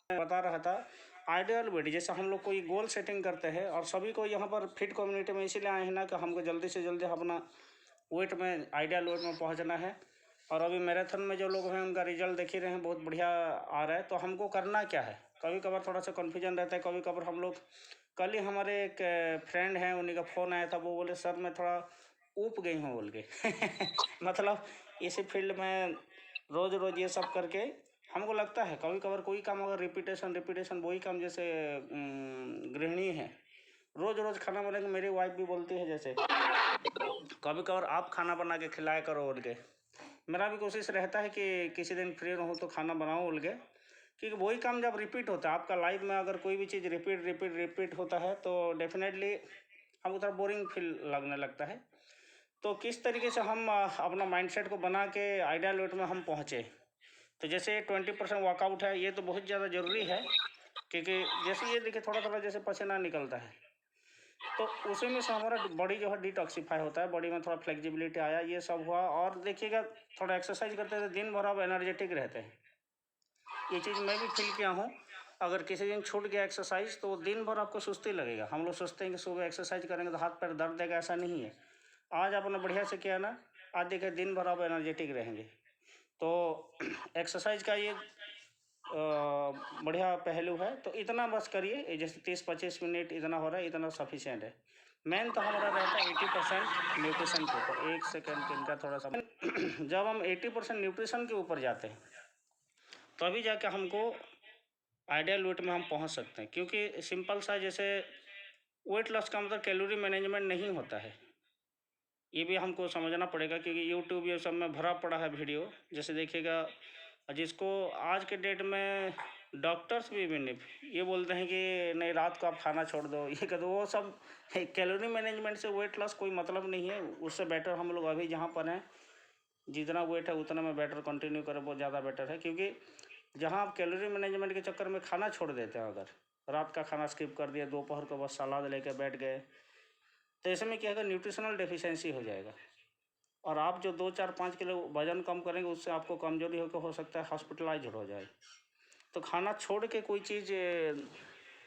बता रहा था आइडियल वेट, जैसे हम लोग कोई गोल सेटिंग करते हैं और सभी को यहाँ पर फिट कम्युनिटी में इसीलिए आए हैं ना कि हमको जल्दी से जल्दी अपना वेट में आइडियल वेट में पहुँचना है। और अभी मैराथन में जो लोग हैं उनका रिजल्ट देख ही रहे हैं, बहुत बढ़िया आ रहा है। तो हमको करना क्या है, कभी कभार थोड़ा सा कन्फ्यूजन रहता है। कभी कभार हम लोग, कल ही हमारे एक फ्रेंड हैं, उन्हीं का फ़ोन आया था, वो बोले सर मैं थोड़ा ऊब गई हूँ बोल के मतलब इसी फील्ड में रोज़ रोज़ ये सब करके हमको लगता है कभी कभार कोई काम अगर रिपीटेशन वही काम, जैसे गृहिणी है रोज़ रोज़ खाना बनाएंगे, मेरी वाइफ भी बोलती है जैसे कभी कभार आप खाना बना के खिलाया करो बोल के। मेरा भी कोशिश रहता है कि किसी दिन फ्री रहूँ तो खाना बनाऊँ बोल के, क्योंकि वही काम जब रिपीट होता है आपका लाइफ में, अगर कोई भी चीज़ रिपीट होता है तो डेफिनेटली हम उधर बोरिंग फील लगने लगता है। तो किस तरीके से हम अपना माइंडसेट को बना के आइडियल वेट में हम पहुँचे, तो जैसे 20% वर्कआउट है, ये तो बहुत ज़्यादा ज़रूरी है। क्योंकि जैसे ये देखिए थोड़ा थोड़ा जैसे पसीना निकलता है तो उसी में से हमारा बॉडी जो है डिटॉक्सीफाई होता है, बॉडी में थोड़ा फ्लेक्सिबिलिटी आया, ये सब हुआ। और देखिएगा थोड़ा एक्सरसाइज करते हैं तो दिन भर आप एनर्जेटिक रहते हैं। ये चीज़ मैं भी फील किया हूँ। अगर किसी दिन छूट गया एक्सरसाइज तो दिन भर आपको सुस्ती लगेगा। हम लोग सोचते हैं कि सुबह एक्सरसाइज करेंगे तो हाथ पैर दर्द देगा, ऐसा नहीं है। आज आपने बढ़िया से किया ना, आज देखिए दिन भर आप एनर्जेटिक रहेंगे। तो एक्सरसाइज का ये बढ़िया पहलू है। तो इतना बस करिए, जैसे 30-25 मिनट इतना हो रहा है, इतना सफिशिएंट है। मेन तो हमारा रहता है 80% न्यूट्रिशन के ऊपर। एक सेकेंड इनका थोड़ा सा जब हम 80% न्यूट्रिशन के ऊपर जाते हैं तभी जाके हमको आइडियल वेट में हम पहुंच सकते हैं। क्योंकि सिंपल सा जैसे वेट लॉस का मतलब कैलोरी मैनेजमेंट नहीं होता है, ये भी हमको समझना पड़ेगा। क्योंकि यूट्यूब ये सब में भरा पड़ा है वीडियो, जैसे देखिएगा जिसको आज के डेट में डॉक्टर्स भी नहीं ये बोलते हैं कि नहीं रात को आप खाना छोड़ दो, ये कर दो, वो सब कैलोरी मैनेजमेंट से वेट लॉस कोई मतलब नहीं है। उससे बेटर हम लोग अभी जहाँ पर हैं, जितना वेट है उतना में बेटर कंटिन्यू करें, बहुत ज़्यादा बेटर है। क्योंकि जहाँ आप कैलोरी मैनेजमेंट के चक्कर में खाना छोड़ देते हैं, अगर रात का खाना स्किप कर दिया, दोपहर को बस सलाद लेके बैठ गए, तो ऐसे में क्या होगा, न्यूट्रिशनल डेफिशिएंसी हो जाएगा। और आप जो 2-4-5 किलो वजन कम करेंगे, उससे आपको कमजोरी होकर हो सकता है हॉस्पिटलाइज हो जाए। तो खाना छोड़ के कोई चीज़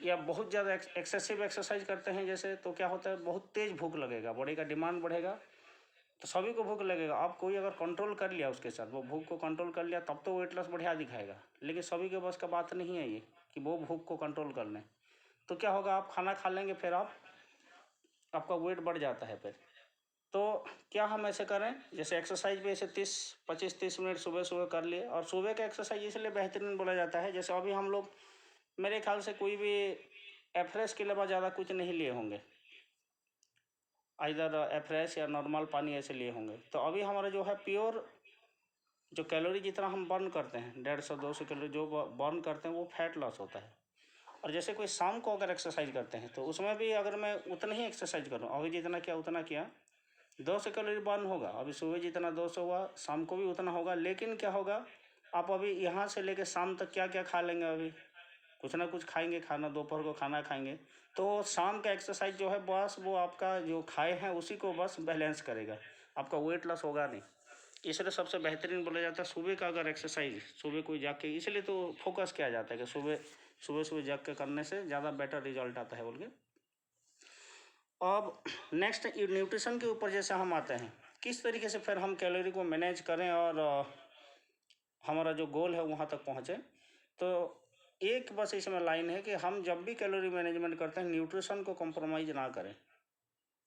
या बहुत ज़्यादा एक्सेसिव एक्सरसाइज करते हैं जैसे, तो क्या होता है, बहुत तेज़ भूख लगेगा, बॉडी का डिमांड बढ़ेगा, तो सभी को भूख लगेगा। आप कोई अगर कंट्रोल कर लिया उसके साथ, वो भूख को कंट्रोल कर लिया, तब तो वेट लॉस बढ़िया दिखाएगा। लेकिन सभी के बस का बात नहीं है ये कि वो भूख को कंट्रोल कर लें। तो क्या होगा, आप खाना खा लेंगे, फिर आपका वेट बढ़ जाता है फिर। तो क्या हम ऐसे करें, जैसे एक्सरसाइज भी ऐसे 25-30 मिनट सुबह सुबह कर लिए। और सुबह का एक्सरसाइज इसलिए बेहतरीन बोला जाता है, जैसे अभी हम लोग मेरे ख्याल से कोई भी एफरेश के अलावा ज़्यादा कुछ नहीं लिए होंगे, इधर एफरेश या नॉर्मल पानी ऐसे लिए होंगे। तो अभी हमारा जो है प्योर जो कैलोरी जितना हम बर्न करते हैं, 150-200 कैलोरी जो बर्न करते हैं, वो फैट लॉस होता है। और जैसे कोई शाम को अगर एक्सरसाइज करते हैं तो उसमें भी अगर मैं उतना ही एक्सरसाइज करूँ, अभी जितना किया उतना किया, 200 कैलोरी बर्न होगा। अभी सुबह जितना 200 हुआ, शाम को भी उतना होगा। लेकिन क्या होगा, आप अभी यहाँ से लेकर शाम तक क्या क्या खा लेंगे, अभी कुछ ना कुछ खाएंगे, खाना दोपहर को खाना खाएंगे, तो शाम का एक्सरसाइज जो है बस वो आपका जो खाए हैं उसी को बस बैलेंस करेगा, आपका वेट लॉस होगा नहीं। इसलिए सबसे बेहतरीन बोला जाता है सुबह का अगर एक्सरसाइज सुबह कोई जाग के, इसलिए तो फोकस किया जाता है कि सुबह सुबह जाग के करने से ज़्यादा बेटर रिजल्ट आता है बोल के। अब नेक्स्ट न्यूट्रिशन के ऊपर जैसे हम आते हैं, किस तरीके से फिर हम कैलोरी को मैनेज करें और हमारा जो गोल है वहाँ तक पहुँचे। तो एक बस इसमें लाइन है कि हम जब भी कैलोरी मैनेजमेंट करते हैं, न्यूट्रिशन को कॉम्प्रोमाइज़ ना करें।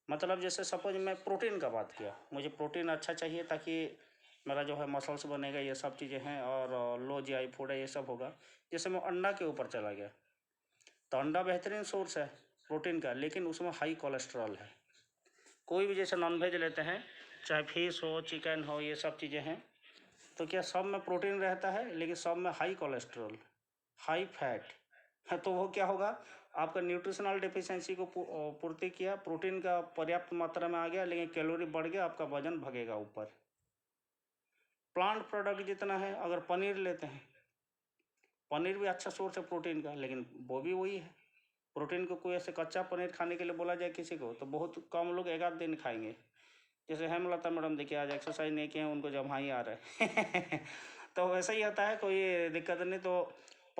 मतलब जैसे सपोज मैं प्रोटीन का बात किया, मुझे प्रोटीन अच्छा चाहिए ताकि मेरा जो है मसल्स बनेगा, ये सब चीज़ें हैं, और लो जीआई फूड है, ये सब होगा। जैसे मैं अंडा के ऊपर चला गया, तो अंडा बेहतरीन सोर्स है प्रोटीन का, लेकिन उसमें हाई कोलेस्ट्रॉल है। कोई भी जैसे नॉनवेज लेते हैं, चाहे फिश हो, चिकन हो, ये सब चीज़ें हैं, तो क्या सब में प्रोटीन रहता है, लेकिन सब में हाई कोलेस्ट्रॉल, हाई फैट है। तो वो क्या होगा, आपका न्यूट्रिशनल डेफिशिएंसी को पूर्ति किया, प्रोटीन का पर्याप्त मात्रा में आ गया, लेकिन कैलोरी बढ़ गया, आपका वजन भगेगा ऊपर। प्लांट प्रोडक्ट जितना है, अगर पनीर लेते हैं, पनीर भी अच्छा सोर्स है प्रोटीन का, लेकिन वो भी वही है। प्रोटीन को कोई ऐसे कच्चा पनीर खाने के लिए बोला जाए किसी को, तो बहुत कम लोग एक आध दिन खाएंगे। जैसे हेमलता मैडम देखिए, आज एक्सरसाइज नहीं किए हैं, उनको जम्हाई आ रहा है तो वैसा ही होता है, कोई दिक्कत नहीं। तो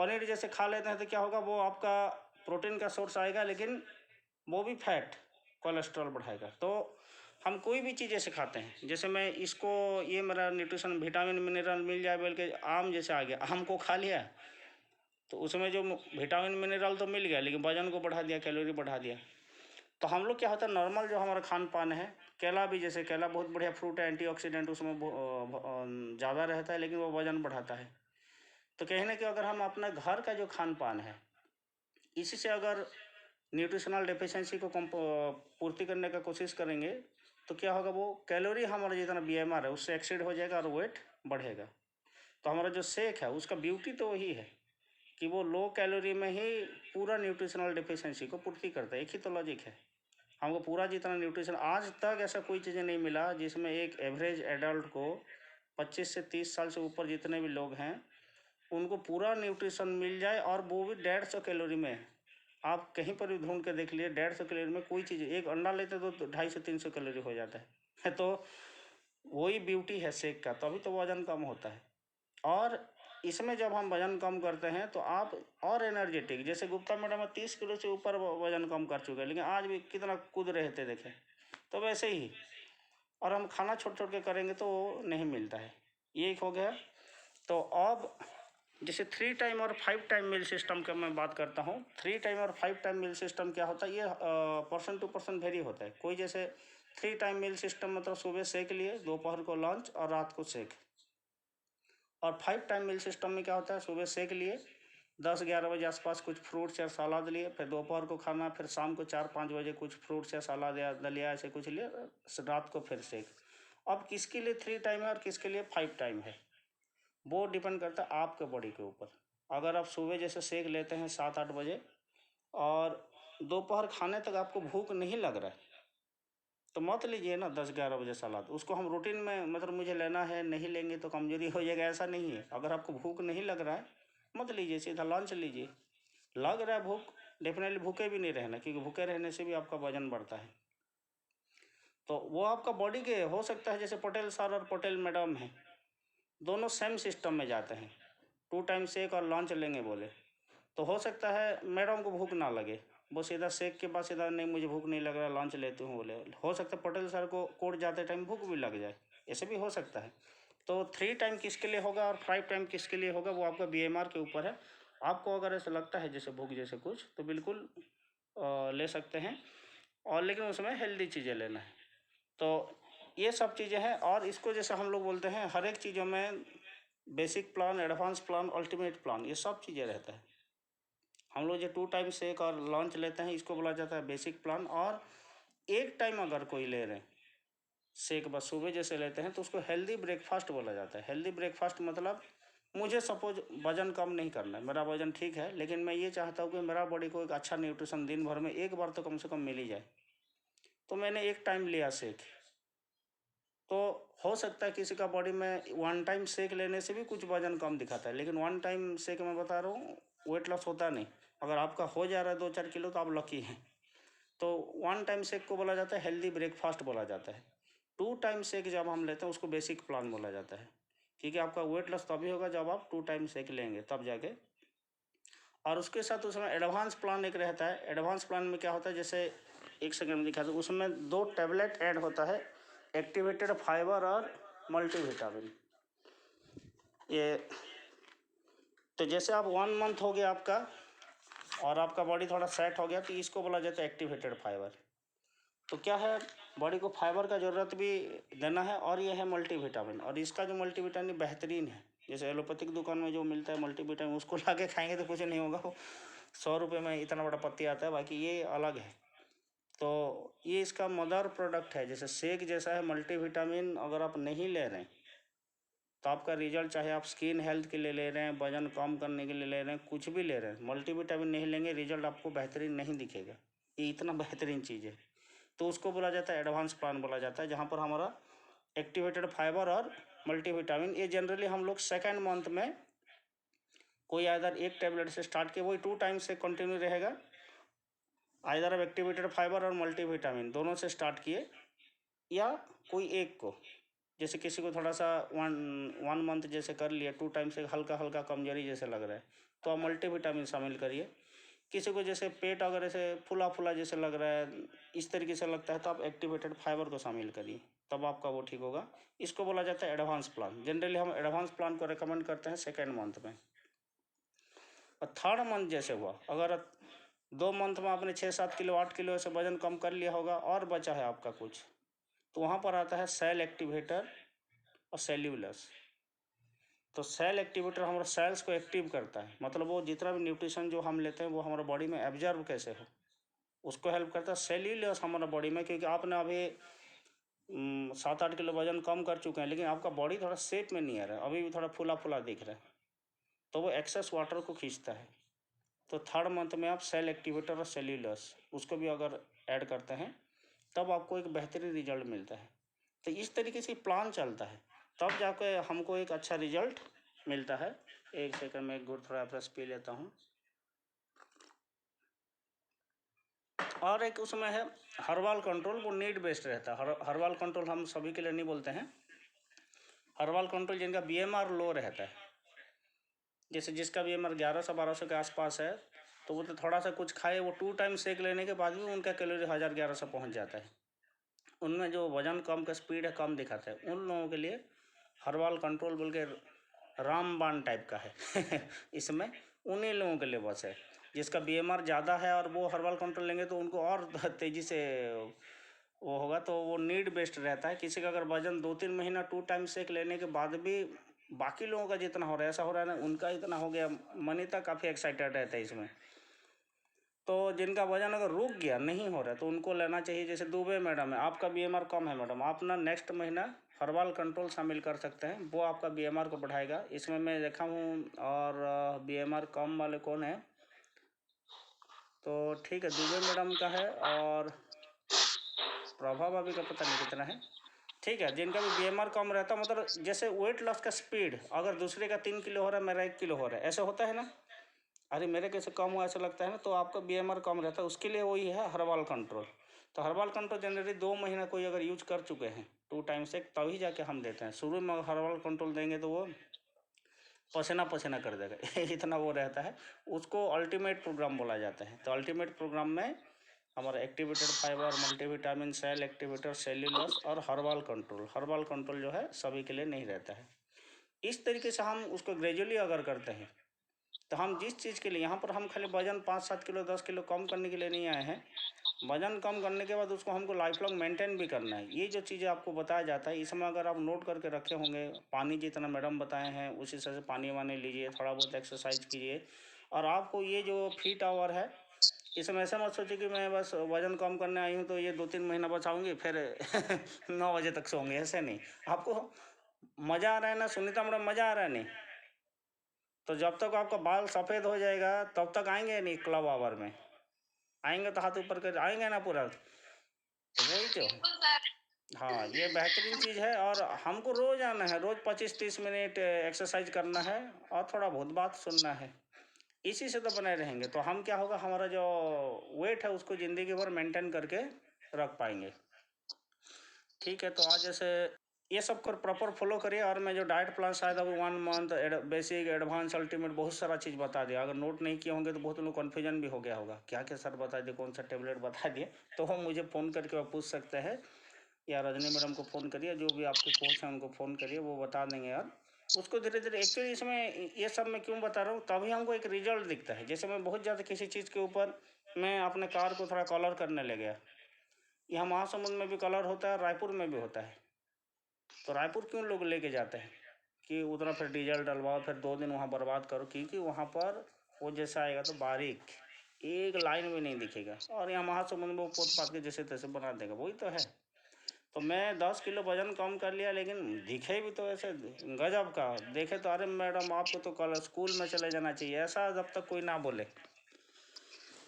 पनीर जैसे खा लेते हैं तो क्या होगा, वो आपका प्रोटीन का सोर्स आएगा, लेकिन वो भी फैट, कोलेस्ट्रॉल बढ़ाएगा। तो हम कोई भी चीज़ जैसे खाते हैं, जैसे मैं इसको, ये मेरा न्यूट्रिशन विटामिन मिनरल मिल जाए बोल के आम जैसे आ गया, आम को खा लिया तो उसमें जो विटामिन मिनरल तो मिल गया, लेकिन वजन को बढ़ा दिया, कैलोरी बढ़ा दिया। तो हम लोग क्या होता है, नॉर्मल जो हमारा खान पान है, केला भी, जैसे केला बहुत बढ़िया फ्रूट है, एंटीऑक्सीडेंट उसमें ज़्यादा रहता है, लेकिन वो वजन बढ़ाता है। तो कहीं ना कहीं अगर हम अपना घर का जो खान पान है, इसी से अगर न्यूट्रिशनल डेफिशिएंसी को पूर्ति करने का कोशिश करेंगे, तो क्या होगा, वो कैलोरी हमारा जितना BMR है उससे एक्सीड हो जाएगा और वेट बढ़ेगा। तो हमारा जो शेक है उसका ब्यूटी तो वही है कि वो लो कैलोरी में ही पूरा न्यूट्रिशनल डेफिशिएंसी को पूर्ति करता है। एक ही तो लॉजिक है, हमको पूरा जितना न्यूट्रिशन, आज तक ऐसा कोई चीज़ें नहीं मिला जिसमें एक एवरेज एडल्ट को 25 से 30 साल से ऊपर जितने भी लोग हैं उनको पूरा न्यूट्रिशन मिल जाए, और वो भी 150 कैलोरी में। आप कहीं पर भी ढूंढ के देख लिए, 150 कैलोरी में कोई चीज़, एक अंडा लेते तो 250 से 300 कैलोरी हो जाता है। तो वही ब्यूटी है शेक का, तभी तो वजन कम होता है। और इसमें जब हम वजन कम करते हैं तो आप और एनर्जेटिक, जैसे गुप्ता मैडम 30 किलो से ऊपर वजन कम कर चुके हैं, लेकिन आज भी कितना कूद रहे थे देखें, तो वैसे ही। और हम खाना छोड़ छोड़ के करेंगे तो नहीं मिलता है। ये एक हो गया। तो अब जैसे 3 टाइम और 5 टाइम मील सिस्टम का मैं बात करता हूँ। 3 टाइम और 5 टाइम मील सिस्टम क्या होता है, ये पर्सन टू पर्सन वेरी होता है। कोई जैसे 3 टाइम मील सिस्टम मतलब सुबह सेक लिए, दोपहर को लंच और रात को सेक। और 5 टाइम मील सिस्टम में क्या होता है, सुबह सेक लिए, 10-11 बजे आसपास कुछ फ्रूट्स या सलाद लिए, फिर दोपहर को खाना, फिर शाम को 4-5 बजे कुछ फ्रूट्स या सलाद या दलिया ऐसे कुछ लिए, रात को फिर सेक। अब किसके लिए 3 टाइम है और किसके लिए 5 टाइम है, वो डिपेंड करता है आपके बॉडी के ऊपर। अगर आप सुबह जैसे सेक लेते हैं 7-8 बजे और दोपहर खाने तक आपको भूख नहीं लग रहा है, तो मत लीजिए ना 10-11 बजे सलाद। उसको हम रूटीन में, मतलब मुझे लेना है, नहीं लेंगे तो कमजोरी हो जाएगा, ऐसा नहीं है। अगर आपको भूख नहीं लग रहा है मत लीजिए, सीधा लंच लीजिए। लग रहा है भूख, डेफिनेटली भूखे भी नहीं रहना, क्योंकि भूखे रहने से भी आपका वजन बढ़ता है। तो वो आपका बॉडी के, हो सकता है जैसे पटेल सर और पटेल मैडम हैं, दोनों सेम सिस्टम में जाते हैं, 2 टाइम सेक और लंच लेंगे बोले, तो हो सकता है मैडम को भूख ना लगे, वो सीधा सेक के बाद सीधा नहीं मुझे भूख नहीं लग रहा लंच लेती हूँ बोले। हो सकता है पटेल सर को कोर्ट जाते टाइम भूख भी लग जाए, ऐसे भी हो सकता है। तो 3 टाइम किसके लिए होगा और 5 टाइम किसके लिए होगा, वो आपका BMR के ऊपर है। आपको अगर ऐसा लगता है जैसे भूख जैसे कुछ, तो बिल्कुल ले सकते हैं, और लेकिन उसमें हेल्दी चीज़ें लेना है। तो ये सब चीज़ें हैं। और इसको जैसे हम लोग बोलते हैं, हर एक चीज़ों में basic plan, advance plan, ultimate plan, ये सब चीज़ें रहता है। हम लोग जो 2 टाइम सेक और लंच लेते हैं, इसको बोला जाता है बेसिक प्लान। और 1 टाइम अगर कोई ले रहे हैं शेक, बस सुबह जैसे लेते हैं, तो उसको हेल्दी ब्रेकफास्ट बोला जाता है। हेल्दी ब्रेकफास्ट मतलब, मुझे सपोज वजन कम नहीं करना है, मेरा वजन ठीक है, लेकिन मैं ये चाहता हूँ कि मेरा बॉडी को एक अच्छा न्यूट्रिशन दिन भर में एक बार तो कम से कम मिल ही जाए, तो मैंने 1 टाइम लिया शेक। तो हो सकता है किसी का बॉडी में 1 टाइम शेक लेने से भी कुछ वजन कम दिखाता है, लेकिन 1 टाइम शेक मैं बता रहा हूँ वेट लॉस होता नहीं। अगर आपका हो जा रहा है 2-4 किलो तो आप लकी हैं। तो 1 टाइम शेक को बोला जाता है हेल्दी ब्रेकफास्ट बोला जाता है। 2 टाइम शेक जब हम लेते हैं उसको बेसिक प्लान बोला जाता है, क्योंकि आपका वेट लॉस तभी होगा जब आप 2 टाइम शेक लेंगे, तब जाके। और उसके साथ उसमें एडवांस प्लान एक रहता है। एडवांस प्लान में क्या होता है, जैसे 1 सेकंड में दिखा दूँ, उसमें 2 टैबलेट ऐड होता है, एक्टिवेटेड फाइबर और मल्टीविटामिन। ये तो जैसे आप 1 मंथ हो गया आपका और आपका बॉडी थोड़ा सेट हो गया, तो इसको बोला जाता है एक्टिवेटेड फाइबर। तो क्या है, बॉडी को फाइबर का ज़रूरत भी देना है, और ये है मल्टीविटामिन। और इसका जो मल्टीविटामिन बेहतरीन है, जैसे एलोपैथिक दुकान में जो मिलता है मल्टीविटामिन, उसको ला के खाएंगे तो कुछ नहीं होगा, वो 100 रुपये में इतना बड़ा पत्ती आता है, बाकी ये अलग है। तो ये इसका मदर प्रोडक्ट है, जैसे शेक जैसा है। मल्टीविटामिन अगर आप नहीं ले रहे हैं तो आपका रिजल्ट, चाहे आप स्किन हेल्थ के लिए ले रहे हैं, वजन कम करने के लिए ले रहे हैं, कुछ भी ले रहे हैं, मल्टीविटामिन नहीं लेंगे रिजल्ट आपको बेहतरीन नहीं दिखेगा। ये इतना बेहतरीन चीज़ है। तो उसको बोला जाता है एडवांस प्लान बोला जाता है, जहाँ पर हमारा एक्टिवेटेड फाइबर और मल्टीविटामिन, ये जनरली हम लोग 2nd मंथ में कोई आइदर 1 टैबलेट से स्टार्ट किए, वही 2 टाइम से कंटिन्यू रहेगा। आइदर आप एक्टिवेटेड फाइबर और मल्टीविटामिन दोनों से स्टार्ट किए, या कोई एक को, जैसे किसी को थोड़ा सा वन मंथ जैसे कर लिया, 2 टाइम से हल्का हल्का कमजोरी जैसे लग रहा है, तो आप मल्टीविटामिन शामिल करिए। किसी को जैसे पेट अगर ऐसे फुला फुला जैसे लग रहा है, इस तरीके से लगता है, तो आप एक्टिवेटेड फाइबर को शामिल करिए, तब आपका वो ठीक होगा। इसको बोला जाता है एडवांस प्लान। जनरली हम एडवांस प्लान को रिकमेंड करते हैं 2nd मंथ में। और 3rd मंथ जैसे हुआ, अगर 2 मंथ में आपने 6-7 किलो 8 किलो ऐसे वजन कम कर लिया होगा और बचा है आपका कुछ, तो वहाँ पर आता है सेल एक्टिवेटर और सेल्यूलस। तो सेल एक्टिवेटर हमारा सेल्स को एक्टिव करता है, मतलब वो जितना भी न्यूट्रिशन जो हम लेते हैं वो हमारे बॉडी में एब्जॉर्ब कैसे हो, उसको हेल्प करता है। सेल्यूलस हमारा बॉडी में, क्योंकि आपने अभी 7-8 किलो वजन कम कर चुके हैं, लेकिन आपका बॉडी थोड़ा शेप में नहीं आ रहा है, अभी भी थोड़ा फुला फुला दिख रहा है, तो वो एक्सेस वाटर को खींचता है। तो 3rd मंथ में आप सेल एक्टिवेटर और सेल्यूलस उसको भी अगर ऐड करते हैं, तब आपको एक बेहतरीन रिजल्ट मिलता है। तो इस तरीके से प्लान चलता है, तब जाकर हमको एक अच्छा रिजल्ट मिलता है। एक सेकंड में एक घूंट थोड़ा फ्रेश पी लेता हूँ। और एक उसमें है हर्बल कंट्रोल, वो नीड बेस्ड रहता है। हर्बल कंट्रोल हम सभी के लिए नहीं बोलते हैं। हर्बल कंट्रोल जिनका BMR लो रहता है, जैसे जिसका BMR 1100-1200 के आसपास है, तो वो तो थोड़ा सा कुछ खाए, वो 2 टाइम शेक लेने के बाद भी उनका कैलोरी 1000-1100 पहुँच जाता है। उनमें जो वजन कम का स्पीड है कम दिखाता है, उन लोगों के लिए हर्बल कंट्रोल बोल के रामबाण टाइप का है इसमें उन्हीं लोगों के लिए बस है। जिसका BMR ज़्यादा है और वो हर्बल कंट्रोल लेंगे तो उनको और तेज़ी से वो होगा, तो वो नीड बेस्ड रहता है। किसी का अगर वजन 2-3 महीना 2 टाइम शेक लेने के बाद भी बाकी लोगों का जितना हो रहा है, ऐसा हो रहा है ना उनका इतना हो गया, मनीता काफ़ी एक्साइटेड रहता है इसमें। तो जिनका वजन अगर रुक गया, नहीं हो रहा है, तो उनको लेना चाहिए। जैसे दुबे मैडम है, आपका BMR कम है मैडम, आप ना नेक्स्ट महीना हर्बल कंट्रोल शामिल कर सकते हैं, वो आपका BMR को बढ़ाएगा। इसमें मैं देखा हूँ। और BMR कम वाले कौन है, तो ठीक है दुबे मैडम का है, और प्रभा भाभी का पता नहीं कितना है। ठीक है, जिनका भी BMR कम रहता, मतलब जैसे वेट लॉस का स्पीड अगर दूसरे का 3 किलो हो रहा है, मेरा 1 किलो हो रहा है, ऐसा होता है ना, अरे मेरे कैसे कम हुआ ऐसा लगता है ना, तो आपका BMR कम रहता है, उसके लिए वही है हर्बल कंट्रोल। तो हर्बल कंट्रोल जनरली 2 महीना कोई अगर यूज कर चुके हैं 2 टाइम से, तभी जाके हम देते हैं। शुरू में हर्बल कंट्रोल देंगे तो वो पसीना पसीना कर देगा इतना वो रहता है। उसको अल्टीमेट प्रोग्राम बोला जाता है। तो अल्टीमेट प्रोग्राम में हमारा activated fibre, multivitamin, cell activator, cellulose और हर्बल कंट्रोल जो है सभी के लिए नहीं रहता है। इस तरीके से हम उसको ग्रेजुअली अगर करते हैं, तो हम जिस चीज़ के लिए यहाँ पर हम खाली वजन 5-7 किलो 10 किलो कम करने के लिए नहीं आए हैं। वजन कम करने के बाद उसको हमको लाइफ लॉन्ग मेंटेन भी करना है। ये जो चीज़ें आपको बताया जाता है, इसमें अगर आप नोट करके रखे होंगे, पानी जितना मैडम बताए हैं उसी तरह से पानी वानी लीजिए, थोड़ा बहुत एक्सरसाइज कीजिए। और आपको ये जो फीट आवर है, इसमें ऐसा मत सोचिए कि मैं बस वजन कम करने आई हूँ तो ये 2-3 महीना बचाऊंगी फिर 9 बजे तक सोऊंगी, ऐसे नहीं। आपको मज़ा आ रहा है ना सुनीता मैडम, मज़ा आ रहा है नहीं, तो जब तक आपका बाल सफ़ेद हो जाएगा तब तक आएंगे नहीं क्लब आवर में। आएंगे तो हाथ ऊपर कर आएंगे ना पूरा, तो वही तो। हाँ, ये बेहतरीन चीज़ है। और हमको रोज़ आना है, रोज़ 25-30 मिनट एक्सरसाइज करना है और थोड़ा बहुत बात सुनना है। इसी से तो बने रहेंगे, तो हम क्या होगा, हमारा जो वेट है उसको ज़िंदगी भर मेंटेन करके रख पाएंगे। ठीक है, तो आज जैसे ये सब कर प्रॉपर फॉलो करिए। और मैं जो डाइट प्लान शायद अभी 1 मंथ बेसिक, एडवांस, अल्टीमेट बहुत सारा चीज़ बता दिया। अगर नोट नहीं किए होंगे तो बहुत लोग कन्फ्यूजन भी हो गया होगा, क्या क्या सर बता दिए, कौन सा टेबलेट बता दिए। तो हम मुझे फ़ोन करके आप पूछ सकते हैं, या रजनी मैडम को फ़ोन करिए, जो भी आपके कोच हैं उनको फ़ोन करिए, वो बता देंगे यार। उसको धीरे धीरे, एक्चुअली इसमें ये सब मैं क्यों बता रहा हूँ, तभी हमको एक रिजल्ट दिखता है। जैसे मैं बहुत ज़्यादा किसी चीज़ के ऊपर, मैं अपने कार को थोड़ा कलर करने लग गया, यहाँ महासमुंद में भी कलर होता है, रायपुर में भी होता है। तो रायपुर क्यों लोग लेके जाते हैं कि उतना फिर डीजल डलवाओ, फिर 2 दिन वहाँ बर्बाद करो, क्योंकि वहाँ पर वो जैसा आएगा तो बारीक एक लाइन भी नहीं दिखेगा, और यहाँ महासमुंद में वो पोत पात के जैसे तैसे बना देगा, वही तो है। तो मैं 10 किलो वजन कम कर लिया, लेकिन दिखे भी तो ऐसे गजब का देखे, तो अरे मैडम आपको तो कल स्कूल में चले जाना चाहिए, ऐसा जब तक कोई ना बोले।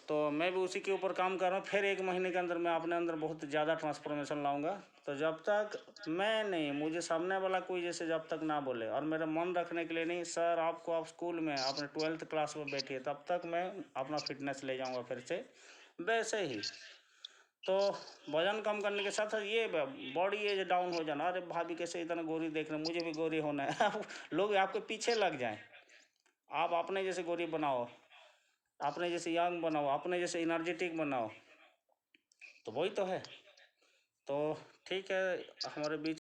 तो मैं भी उसी के ऊपर काम कर रहा हूँ। फिर 1 महीने के अंदर मैं अपने अंदर बहुत ज़्यादा ट्रांसफॉर्मेशन लाऊंगा। तो जब तक मैं नहीं, मुझे सामने वाला कोई जैसे जब तक ना बोले, और मेरा मन रखने के लिए नहीं, सर आपको आप स्कूल में अपने 12th क्लास में बैठिए, तब तक मैं अपना फिटनेस ले जाऊंगा फिर से वैसे ही। तो वजन कम करने के साथ साथ ये बॉडी एज डाउन हो जाना, अरे भाभी कैसे इतना गोरी देख रहे हैं, मुझे भी गोरी होना है लोग आपके पीछे लग जाएं। आप अपने जैसे गोरी बनाओ, अपने जैसे यंग बनाओ, अपने जैसे एनर्जेटिक बनाओ, तो वही तो है। तो ठीक है, हमारे बीच